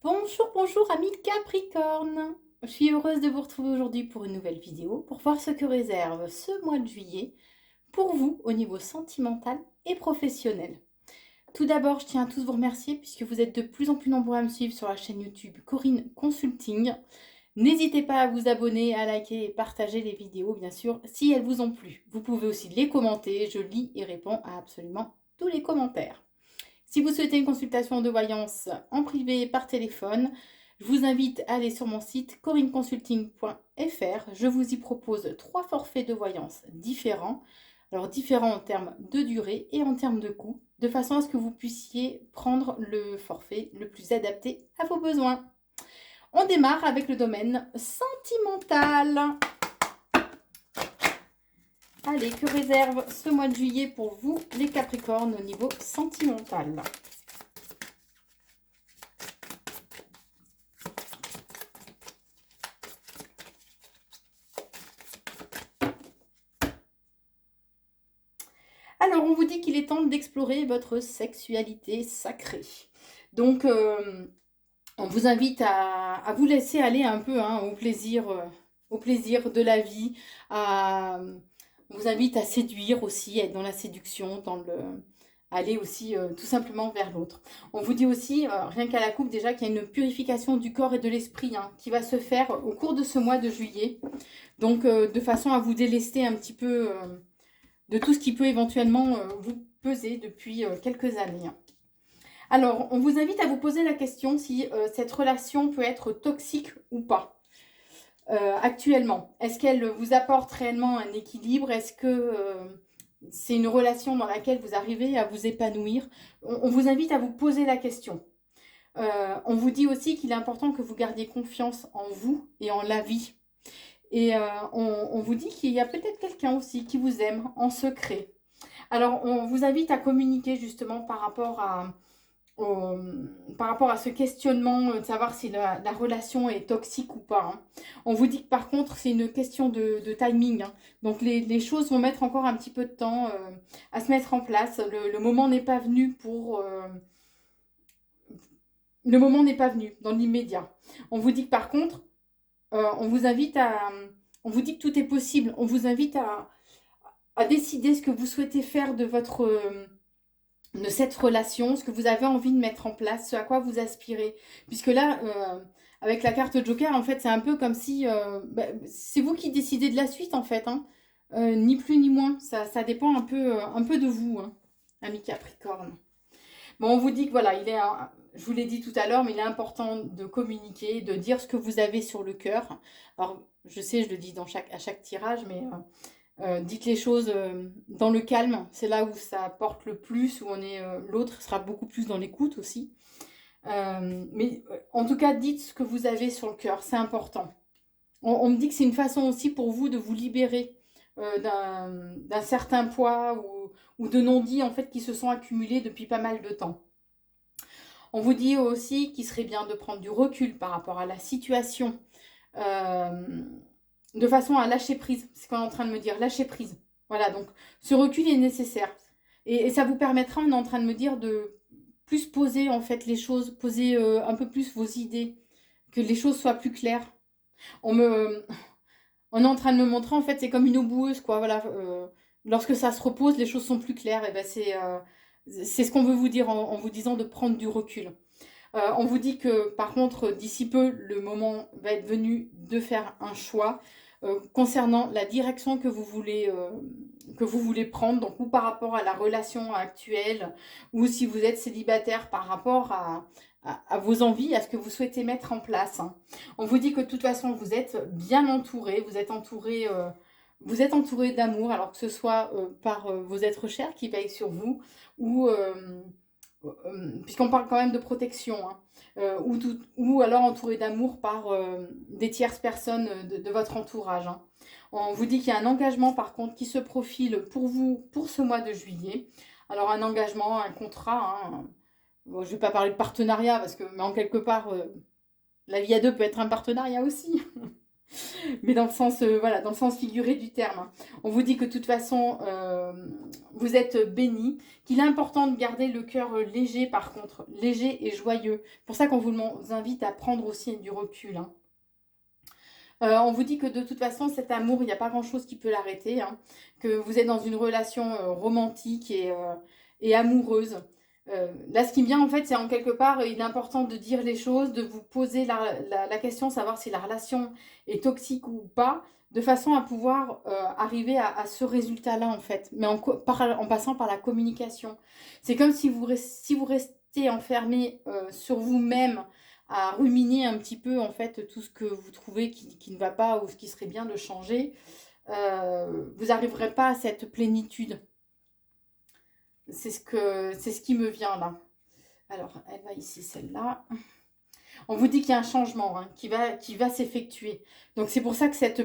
Bonjour, bonjour amis Capricorne. Je suis heureuse de vous retrouver aujourd'hui pour une nouvelle vidéo pour voir ce que réserve ce mois de juillet pour vous au niveau sentimental et professionnel. Tout d'abord, je tiens à tous vous remercier puisque vous êtes de plus en plus nombreux à me suivre sur la chaîne YouTube Corinne Consulting. N'hésitez pas à vous abonner, à liker et partager les vidéos, bien sûr, si elles vous ont plu. Vous pouvez aussi les commenter, je lis et réponds à absolument tous les commentaires. Si vous souhaitez une consultation de voyance en privé par téléphone, je vous invite à aller sur mon site corinneconsulting.fr. Je vous y propose 3 forfaits de voyance différents. Alors différents en termes de durée et en termes de coût, de façon à ce que vous puissiez prendre le forfait le plus adapté à vos besoins. On démarre avec le domaine sentimental. Allez, que réserve ce mois de juillet pour vous, les Capricornes, au niveau sentimental? Alors, on vous dit qu'il est temps d'explorer votre sexualité sacrée. Donc, on vous invite à vous laisser aller un peu au plaisir de la vie. On vous invite à séduire aussi, à être dans la séduction, aller aussi tout simplement vers l'autre. On vous dit aussi, rien qu'à la coupe déjà, qu'il y a une purification du corps et de l'esprit qui va se faire au cours de ce mois de juillet. Donc, de façon à vous délester un petit peu de tout ce qui peut éventuellement vous peser depuis quelques années. Alors, on vous invite à vous poser la question si cette relation peut être toxique ou pas actuellement. Est-ce qu'elle vous apporte réellement un équilibre? Est-ce que c'est une relation dans laquelle vous arrivez à vous épanouir? On vous invite à vous poser la question. On vous dit aussi qu'il est important que vous gardiez confiance en vous et en la vie. Et on vous dit qu'il y a peut-être quelqu'un aussi qui vous aime en secret. Alors, on vous invite à communiquer justement par rapport à ce questionnement de savoir si la relation est toxique ou pas. On vous dit que par contre, c'est une question de timing. Donc, les choses vont mettre encore un petit peu de temps à se mettre en place. Le moment n'est pas venu Le moment n'est pas venu dans l'immédiat. On vous dit que par contre, on vous invite on vous dit que tout est possible. On vous invite à décider ce que vous souhaitez faire de cette relation, ce que vous avez envie de mettre en place, ce à quoi vous aspirez. Puisque là, avec la carte Joker, en fait, c'est un peu comme si c'est vous qui décidez de la suite, en fait. Ni plus ni moins. Ça dépend un peu de vous, ami Capricorne. Bon, on vous dit que voilà, je vous l'ai dit tout à l'heure, mais il est important de communiquer, de dire ce que vous avez sur le cœur. Alors, je sais, je le dis à chaque tirage, mais dites les choses dans le calme. C'est là où ça porte le plus, où l'autre sera beaucoup plus dans l'écoute aussi. Mais en tout cas, dites ce que vous avez sur le cœur, c'est important. On me dit que c'est une façon aussi pour vous de vous libérer d'un certain poids ou de non-dits en fait qui se sont accumulés depuis pas mal de temps. On vous dit aussi qu'il serait bien de prendre du recul par rapport à la situation, de façon à lâcher prise. C'est ce qu'on est en train de me dire, lâcher prise. Voilà, donc ce recul est nécessaire. Et ça vous permettra, on est en train de me dire, de plus poser en fait les choses, poser un peu plus vos idées, que les choses soient plus claires. On est en train de me montrer, en fait, c'est comme une eau boueuse, quoi. Voilà, lorsque ça se repose, les choses sont plus claires. Et ben c'est ce qu'on veut vous dire en vous disant de prendre du recul. On vous dit que, par contre, d'ici peu, le moment va être venu de faire un choix concernant la direction que vous voulez prendre, donc ou par rapport à la relation actuelle, ou si vous êtes célibataire par rapport à vos envies, à ce que vous souhaitez mettre en place. On vous dit que de toute façon, vous êtes bien entouré, vous êtes entouré d'amour, alors que ce soit par vos êtres chers qui veillent sur vous, ou puisqu'on parle quand même de protection, ou alors entouré d'amour par des tierces personnes de votre entourage. On vous dit qu'il y a un engagement par contre qui se profile pour vous pour ce mois de juillet. Alors un engagement, un contrat. Bon, je ne vais pas parler de partenariat mais en quelque part, la vie à deux peut être un partenariat aussi. Mais dans le sens, voilà, dans le sens figuré du terme, hein. On vous dit que de toute façon, vous êtes béni, qu'il est important de garder le cœur léger par contre, léger et joyeux. C'est pour ça qu'on vous invite à prendre aussi du recul, hein. On vous dit que de toute façon, cet amour, il n'y a pas grand-chose qui peut l'arrêter, hein. Que vous êtes dans une relation romantique et amoureuse. Là, ce qui me vient, en fait, c'est en quelque part, il est important de dire les choses, de vous poser la question, savoir si la relation est toxique ou pas, de façon à pouvoir arriver à ce résultat-là, en fait, mais en passant par la communication. C'est comme si vous restez enfermé sur vous-même, à ruminer un petit peu, en fait, tout ce que vous trouvez qui ne va pas ou ce qui serait bien de changer, vous n'arriverez pas à cette plénitude. C'est ce qui me vient là. Alors, elle va ici, celle-là. On vous dit qu'il y a un changement, hein, qui va s'effectuer. Donc, c'est pour ça que c'est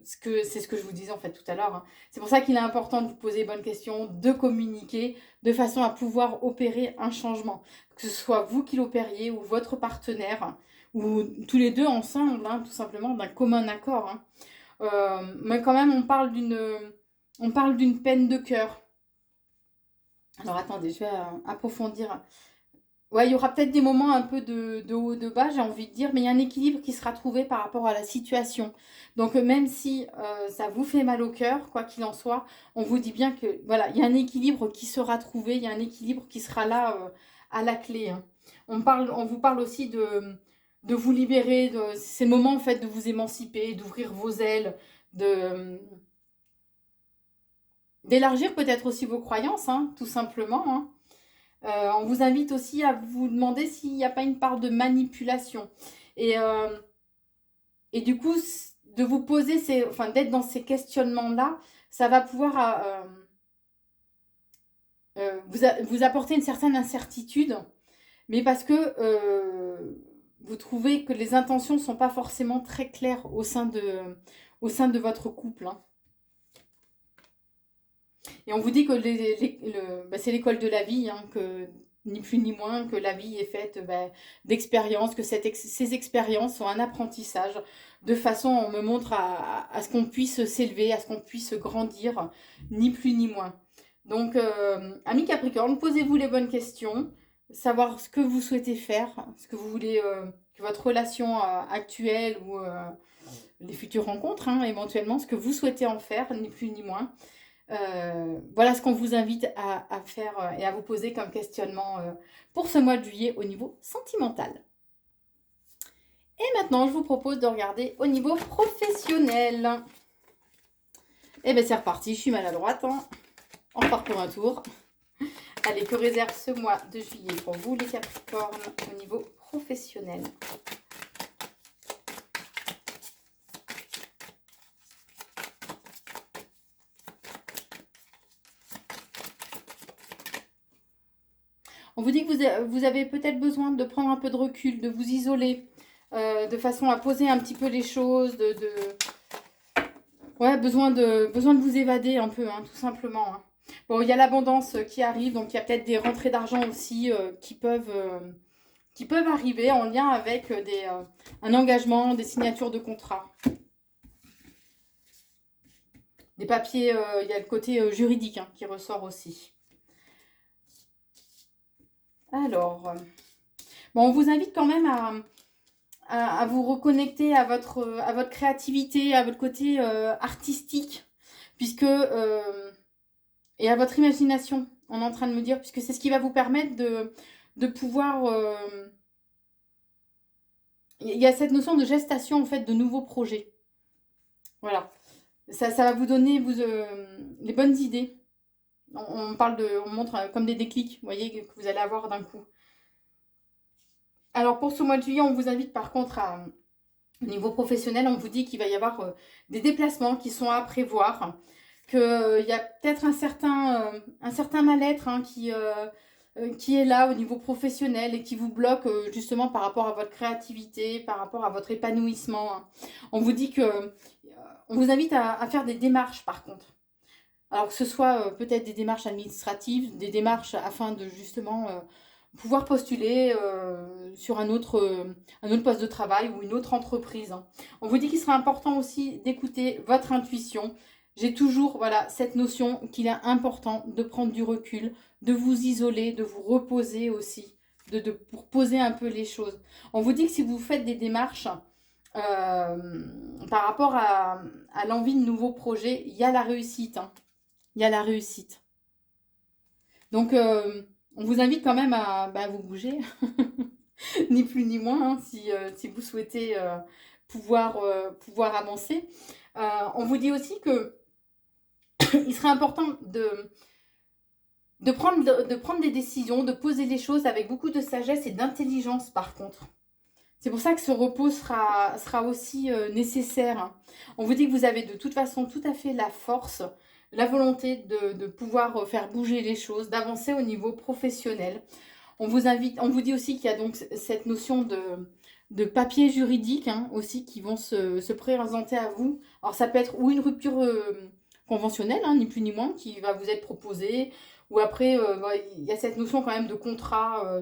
ce que je vous disais en fait tout à l'heure, hein. C'est pour ça qu'il est important de vous poser les bonnes questions, de communiquer, de façon à pouvoir opérer un changement. Que ce soit vous qui l'opériez ou votre partenaire, ou tous les deux ensemble, hein, tout simplement, d'un commun accord, hein. Mais quand même, on parle d'une peine de cœur. Alors attendez, je vais approfondir. Ouais, il y aura peut-être des moments un peu de haut, de bas, j'ai envie de dire, mais il y a un équilibre qui sera trouvé par rapport à la situation. Donc même si ça vous fait mal au cœur, quoi qu'il en soit, on vous dit bien que voilà, il y a un équilibre qui sera trouvé, il y a un équilibre qui sera là à la clé, hein. On vous parle aussi de vous libérer, ces moments en fait de vous émanciper, d'ouvrir vos ailes, d'élargir peut-être aussi vos croyances, hein, tout simplement, hein. On vous invite aussi à vous demander s'il n'y a pas une part de manipulation. Et, euh, et du coup, de vous poser, enfin, d'être dans ces questionnements-là, ça va pouvoir vous apporter une certaine incertitude, mais parce que vous trouvez que les intentions ne sont pas forcément très claires au sein de votre couple, hein. Et on vous dit que c'est l'école de la vie, hein, que ni plus ni moins que la vie est faite d'expériences, que ces expériences sont un apprentissage. De façon, on me montre à ce qu'on puisse s'élever, à ce qu'on puisse grandir, ni plus ni moins. Donc, amis Capricorne, posez-vous les bonnes questions, savoir ce que vous souhaitez faire, ce que vous voulez, que votre relation actuelle ou les futures rencontres, hein, éventuellement, ce que vous souhaitez en faire, ni plus ni moins. Voilà ce qu'on vous invite à faire et à vous poser comme questionnement pour ce mois de juillet au niveau sentimental. Et maintenant, je vous propose de regarder au niveau professionnel. Et bien, c'est reparti, je suis maladroite, hein. On part pour un tour. Allez, que réserve ce mois de juillet pour vous, les Capricornes, au niveau professionnel? On vous dit que vous avez peut-être besoin de prendre un peu de recul, de vous isoler, de façon à poser un petit peu les choses, ouais, besoin de vous évader un peu, hein, tout simplement, hein. Bon, il y a l'abondance qui arrive, donc il y a peut-être des rentrées d'argent aussi qui peuvent arriver en lien avec un engagement, des signatures de contrat. Des papiers, il y a le côté juridique, hein, qui ressort aussi. Alors, bon, on vous invite quand même à vous reconnecter à votre créativité, à votre côté artistique, puisque et à votre imagination, on est en train de me dire, puisque c'est ce qui va vous permettre de pouvoir... Il y a cette notion de gestation, en fait, de nouveaux projets. Voilà. Ça va vous donner les bonnes idées. On montre comme des déclics, vous voyez, que vous allez avoir d'un coup. Alors, pour ce mois de juillet, on vous invite par contre au niveau professionnel, on vous dit qu'il va y avoir des déplacements qui sont à prévoir, qu'il y a peut-être un certain mal-être, hein, qui est là au niveau professionnel et qui vous bloque justement par rapport à votre créativité, par rapport à votre épanouissement, hein. On vous dit on vous invite à faire des démarches par contre. Alors que ce soit peut-être des démarches administratives, des démarches afin de justement pouvoir postuler sur un autre poste de travail ou une autre entreprise, hein. On vous dit qu'il sera important aussi d'écouter votre intuition. J'ai toujours voilà, cette notion qu'il est important de prendre du recul, de vous isoler, de vous reposer aussi, pour poser un peu les choses. On vous dit que si vous faites des démarches par rapport à l'envie de nouveaux projets, il y a la réussite, hein. Il y a la réussite. Donc, on vous invite quand même à vous bouger, ni plus ni moins, hein, si vous souhaitez pouvoir avancer. On vous dit aussi que il serait important de prendre des décisions, de poser les choses avec beaucoup de sagesse et d'intelligence par contre. C'est pour ça que ce repos sera aussi nécessaire, hein. On vous dit que vous avez de toute façon tout à fait la force, la volonté de pouvoir faire bouger les choses, d'avancer au niveau professionnel. On vous dit aussi qu'il y a donc cette notion de papiers juridiques, hein, aussi qui vont se présenter à vous. Alors ça peut être ou une rupture conventionnelle, hein, ni plus ni moins, qui va vous être proposée, ou après, il y a cette notion quand même de contrat,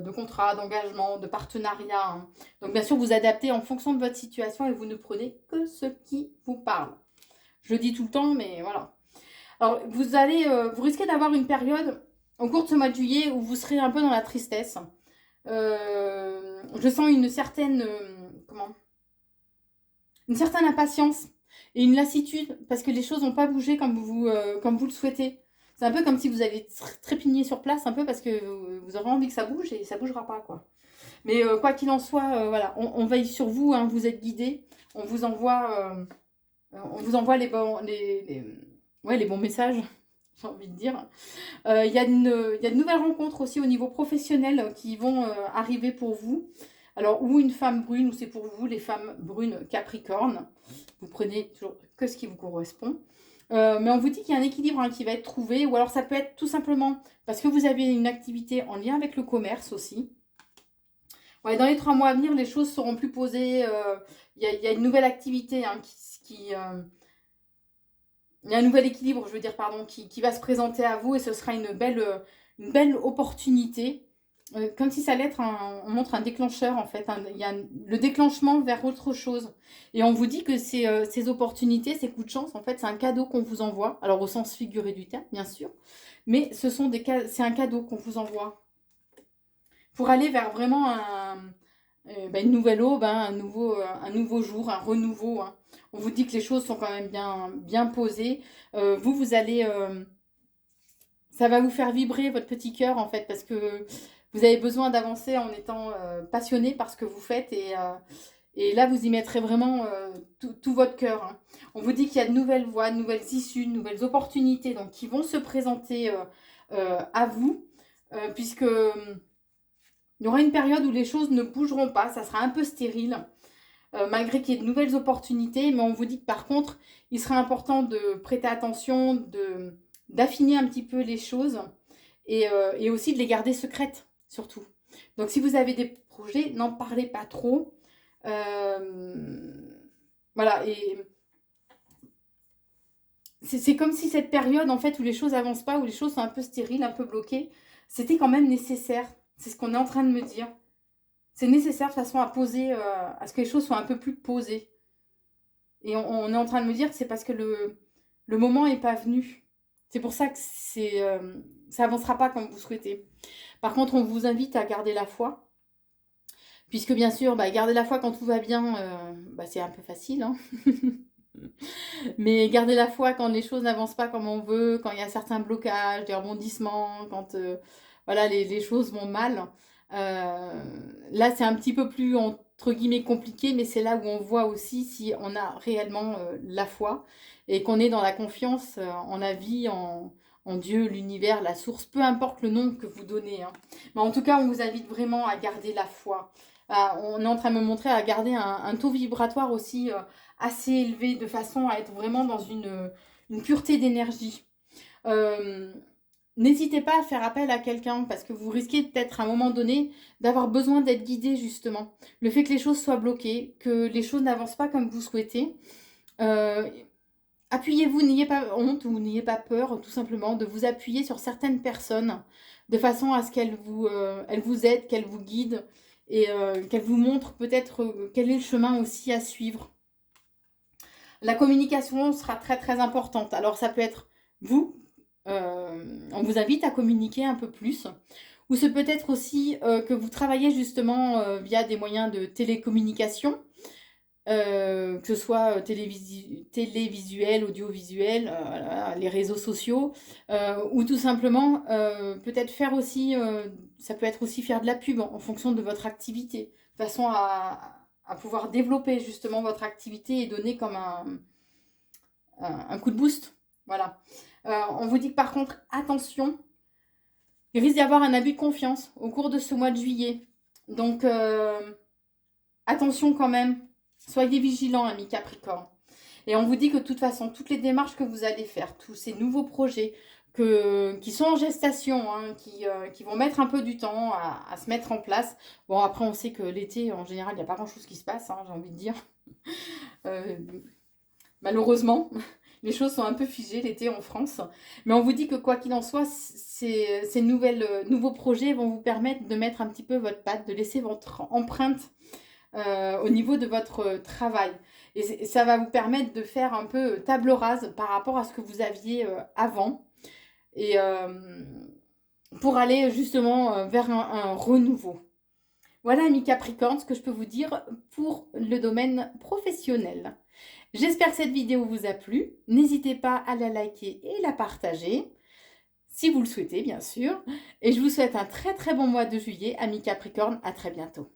d'engagement, de partenariat, hein. Donc bien sûr, vous adaptez en fonction de votre situation et vous ne prenez que ce qui vous parle. Je le dis tout le temps, mais voilà. Alors, vous risquez d'avoir une période au cours de ce mois de juillet où vous serez un peu dans la tristesse. Je sens une certaine, une certaine impatience et une lassitude parce que les choses n'ont pas bougé comme vous le souhaitez. C'est un peu comme si vous avez trépigné sur place un peu parce que vous aurez envie que ça bouge et ça bougera pas, quoi. Mais quoi qu'il en soit, voilà, on veille sur vous, hein, vous êtes guidés, on vous envoie les bons messages, j'ai envie de dire. Il y a de nouvelles rencontres aussi au niveau professionnel qui vont arriver pour vous. Alors, ou une femme brune, ou c'est pour vous, les femmes brunes Capricorne. Vous prenez toujours que ce qui vous correspond. Mais on vous dit qu'il y a un équilibre, hein, qui va être trouvé. Ou alors, ça peut être tout simplement parce que vous avez une activité en lien avec le commerce aussi. Ouais, dans les 3 mois à venir, les choses seront plus posées. Il y a une nouvelle activité, hein, il y a un nouvel équilibre, je veux dire, pardon, qui va se présenter à vous et ce sera une belle opportunité. Comme si ça allait être on montre un déclencheur en fait, il y a le déclenchement vers autre chose. Et on vous dit que ces opportunités, ces coups de chance, en fait, c'est un cadeau qu'on vous envoie. Alors au sens figuré du terme, bien sûr. Mais c'est un cadeau qu'on vous envoie. Pour aller vers vraiment une nouvelle aube, hein, un nouveau jour, un renouveau, hein. On vous dit que les choses sont quand même bien posées. Vous allez... ça va vous faire vibrer votre petit cœur, en fait, parce que vous avez besoin d'avancer en étant passionné par ce que vous faites. Et là, vous y mettrez vraiment tout votre cœur, hein. On vous dit qu'il y a de nouvelles voies, de nouvelles issues, de nouvelles opportunités donc, qui vont se présenter à vous, puisque... il y aura une période où les choses ne bougeront pas, ça sera un peu stérile, malgré qu'il y ait de nouvelles opportunités. Mais on vous dit que par contre, il sera important de prêter attention, d'affiner un petit peu les choses et aussi de les garder secrètes, surtout. Donc si vous avez des projets, n'en parlez pas trop. Voilà, et c'est comme si cette période, en fait, où les choses n'avancent pas, où les choses sont un peu stériles, un peu bloquées, c'était quand même nécessaire. C'est ce qu'on est en train de me dire. C'est nécessaire de façon à poser, à ce que les choses soient un peu plus posées. Et on est en train de me dire que c'est parce que le moment n'est pas venu. C'est pour ça que ça avancera pas comme vous souhaitez. Par contre, on vous invite à garder la foi. Puisque bien sûr, garder la foi quand tout va bien, c'est un peu facile, hein. Mais garder la foi quand les choses n'avancent pas comme on veut, quand il y a certains blocages, des rebondissements, quand voilà, les choses vont mal. Là, c'est un petit peu plus, entre guillemets, compliqué, mais c'est là où on voit aussi si on a réellement la foi et qu'on est dans la confiance en la vie, en Dieu, l'univers, la source, peu importe le nom que vous donnez, hein. Mais en tout cas, on vous invite vraiment à garder la foi. On est en train de me montrer à garder un taux vibratoire aussi assez élevé, de façon à être vraiment dans une pureté d'énergie. N'hésitez pas à faire appel à quelqu'un parce que vous risquez peut-être à un moment donné d'avoir besoin d'être guidé justement. Le fait que les choses soient bloquées, que les choses n'avancent pas comme vous souhaitez. Appuyez-vous, n'ayez pas honte ou n'ayez pas peur tout simplement de vous appuyer sur certaines personnes de façon à ce elle vous aide, qu'elle vous guide et qu'elle vous montre peut-être quel est le chemin aussi à suivre. La communication sera très très importante. Alors ça peut être vous, on vous invite à communiquer un peu plus. Ou c'est peut-être aussi que vous travaillez justement via des moyens de télécommunication, que ce soit télévisuel, audiovisuel, voilà, les réseaux sociaux, ou tout simplement peut-être faire aussi, ça peut être aussi faire de la pub en fonction de votre activité, de façon à pouvoir développer justement votre activité et donner comme un coup de boost. Voilà. On vous dit que par contre, attention, il risque d'y avoir un abus de confiance au cours de ce mois de juillet. Donc, attention quand même. Soyez vigilants, amis Capricorne. Et on vous dit que de toute façon, toutes les démarches que vous allez faire, tous ces nouveaux projets qui sont en gestation, hein, qui vont mettre un peu du temps à se mettre en place. Bon, après, on sait que l'été, en général, il n'y a pas grand-chose qui se passe, hein, j'ai envie de dire. Malheureusement, les choses sont un peu figées l'été en France. Mais on vous dit que quoi qu'il en soit, ces nouveaux projets vont vous permettre de mettre un petit peu votre patte, de laisser votre empreinte au niveau de votre travail. Et ça va vous permettre de faire un peu table rase par rapport à ce que vous aviez avant. Et pour aller justement vers un renouveau. Voilà, amis Capricorne, ce que je peux vous dire pour le domaine professionnel. J'espère que cette vidéo vous a plu. N'hésitez pas à la liker et la partager, si vous le souhaitez, bien sûr. Et je vous souhaite un très très bon mois de juillet, amis Capricorne. À très bientôt.